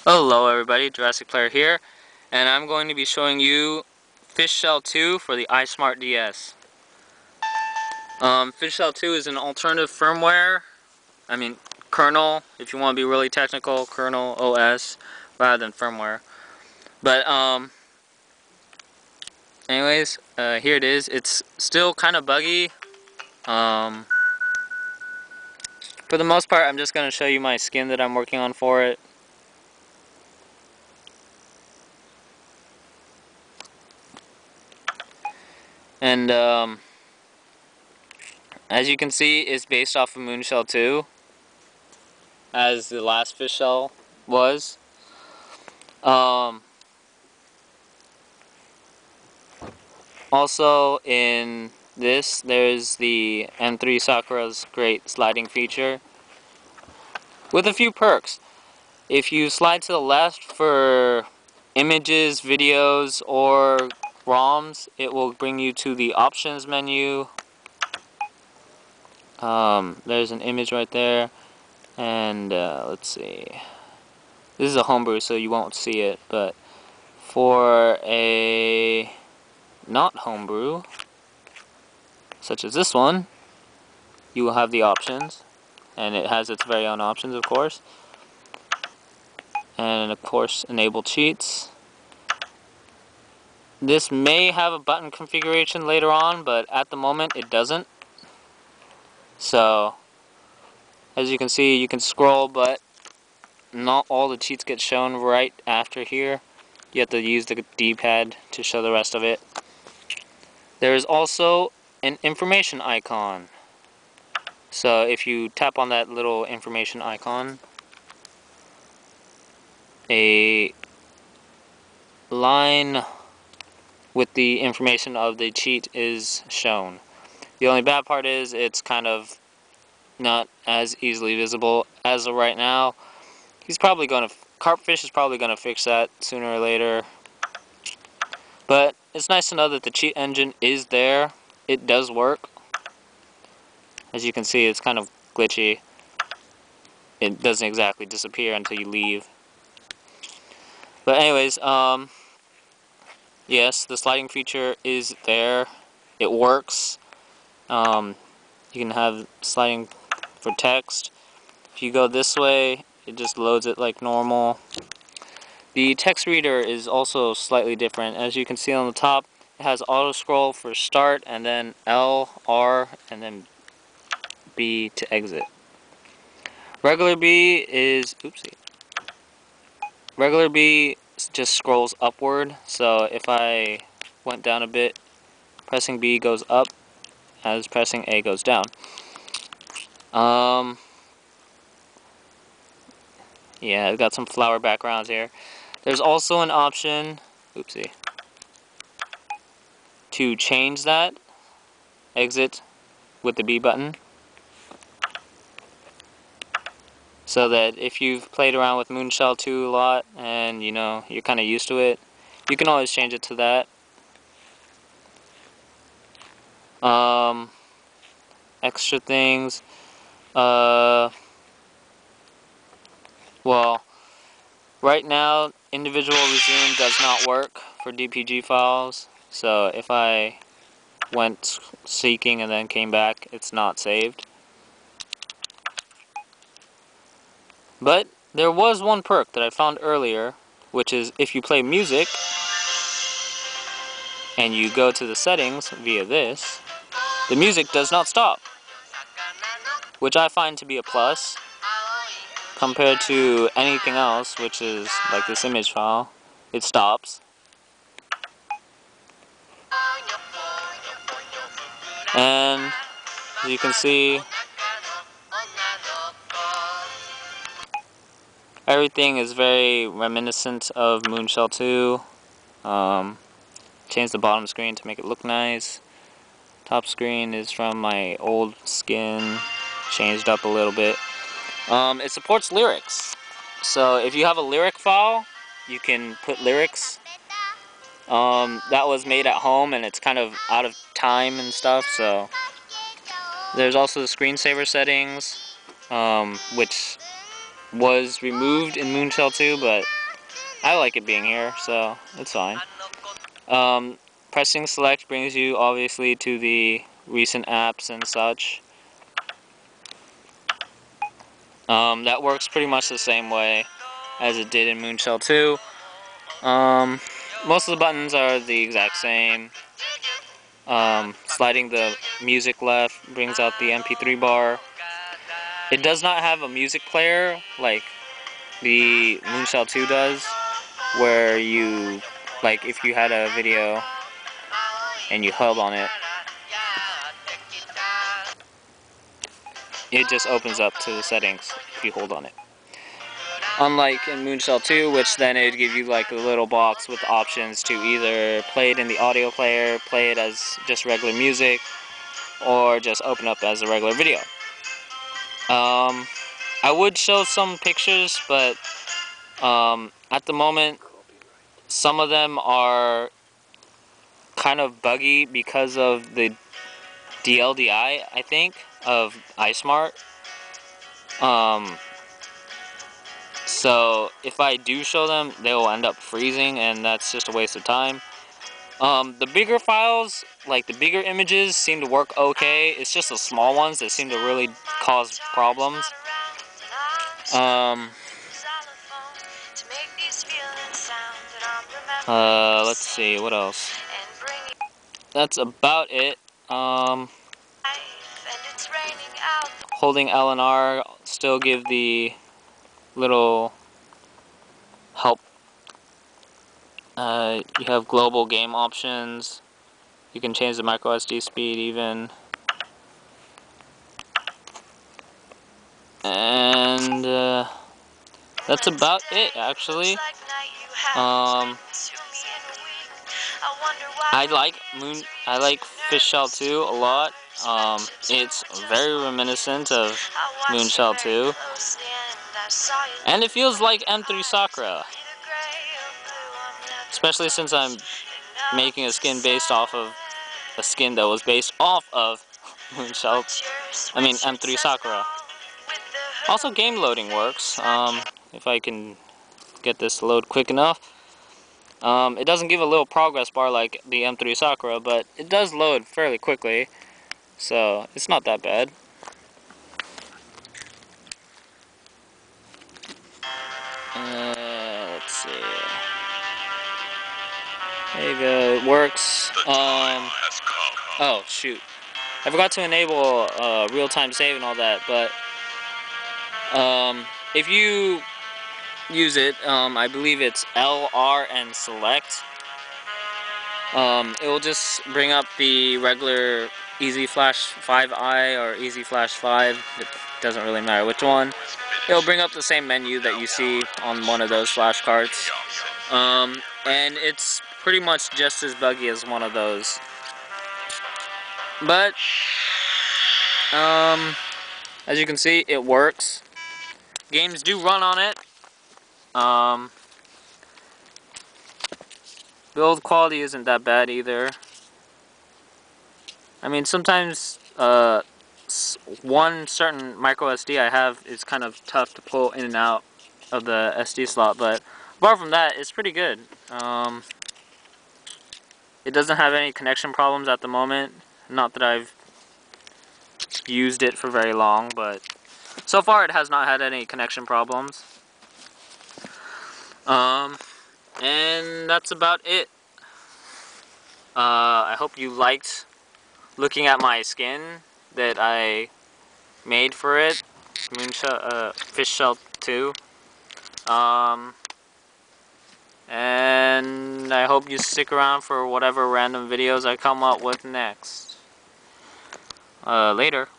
Hello everybody, Jurassic Player here, and I'm going to be showing you Fishshell2 for the iSmart DS. Fishshell2 is an alternative firmware, kernel, if you want to be really technical, kernel OS rather than firmware. But anyways, here it is. It's still kind of buggy. For the most part, I'm just going to show you my skin that I'm working on for it. And as you can see, it's based off of Moonshell 2, as the last Fishshell was. Also in this, there's the M3 Sakura's great sliding feature with a few perks. If you slide to the left for images, videos, or ROMs, it will bring you to the options menu. There's an image right there, and let's see. This is a homebrew, so you won't see it, but for a not homebrew, such as this one, you will have the options, and it has its very own options, of course, and of course enable cheats. This may have a button configuration later on, but at the moment it doesn't. So as you can see, you can scroll, but not all the cheats get shown right after here. You have to use the D-pad to show the rest of it. There is also an information icon. So if you tap on that little information icon, a line with the information of the cheat is shown. The only bad part is it's kind of not as easily visible as of right now. Carpfish is probably going to fix that sooner or later. But it's nice to know that the cheat engine is there. It does work. As you can see, it's kind of glitchy. It doesn't exactly disappear until you leave. But anyways, yes, the sliding feature is there. It works. You can have sliding for text. If you go this way, it just loads it like normal. The text reader is also slightly different. As you can see on the top, it has auto scroll for start, and then L, R, and then B to exit. Regular B just scrolls upward, so if I went down a bit, pressing B goes up, as pressing A goes down. Yeah, I've got some flower backgrounds here. There's also an option, to change that, exit with the B button, so that if you've played around with Moonshell 2 a lot and you're kind of used to it, you can always change it to that. Extra things. Well, right now, individual resume does not work for DPG files, so if I went seeking and then came back, it's not saved. But there was one perk that I found earlier, which is if you play music and you go to the settings via this, the music does not stop, which I find to be a plus compared to anything else, which is like this image file. It stops. And as you can see, everything is very reminiscent of Moonshell 2. Changed the bottom screen to make it look nice. Top screen is from my old skin, changed up a little bit. It supports lyrics. So if you have a lyric file, you can put lyrics. That was made at home and it's kind of out of time and stuff, so there's also the screensaver settings, which was removed in Moonshell 2, but I like it being here, so it's fine. Pressing select brings you obviously to the recent apps and such. That works pretty much the same way as it did in Moonshell 2. Most of the buttons are the exact same. Sliding the music left brings out the MP3 bar. It does not have a music player like the Moonshell 2 does, where you, like, if you had a video and you held on it, it just opens up to the settings if you hold on it. Unlike in Moonshell 2, which then it would give you like a little box with options to either play it in the audio player, play it as just regular music, or just open up as a regular video. I would show some pictures, but at the moment, some of them are kind of buggy because of the DLDI, I think, of iSmart. So if I do show them, they will end up freezing, and that's just a waste of time. The bigger files, like the bigger images, seem to work okay. It's just the small ones that seem to really cause problems. Let's see, what else? That's about it. Holding L and R still give the little help. You have global game options. You can change the micro SD speed even. And that's about it, actually. I like Fishshell2 a lot. It's very reminiscent of Moonshell 2. And it feels like M3 Sakura. Especially since I'm making a skin based off of a skin that was based off of M3 Sakura. Also, game loading works. If I can get this to load quick enough. It doesn't give a little progress bar like the M3 Sakura, but it does load fairly quickly, so it's not that bad. Let's see. There you go, it works. Oh, shoot. I forgot to enable real-time save and all that, but if you use it, I believe it's L, R, and select. It will just bring up the regular Easy Flash 5i or Easy Flash 5. It doesn't really matter which one. It'll bring up the same menu that you see on one of those flash cards. And it's pretty much just as buggy as one of those. But, as you can see, it works. Games do run on it. Build quality isn't that bad either. I mean, sometimes one certain micro SD I have is kind of tough to pull in and out of the SD slot, but apart from that, it's pretty good. It doesn't have any connection problems at the moment. Not that I've used it for very long, but so far it has not had any connection problems. And that's about it. I hope you liked looking at my skin that I made for it, Fishshell2. And I hope you stick around for whatever random videos I come up with next. Later.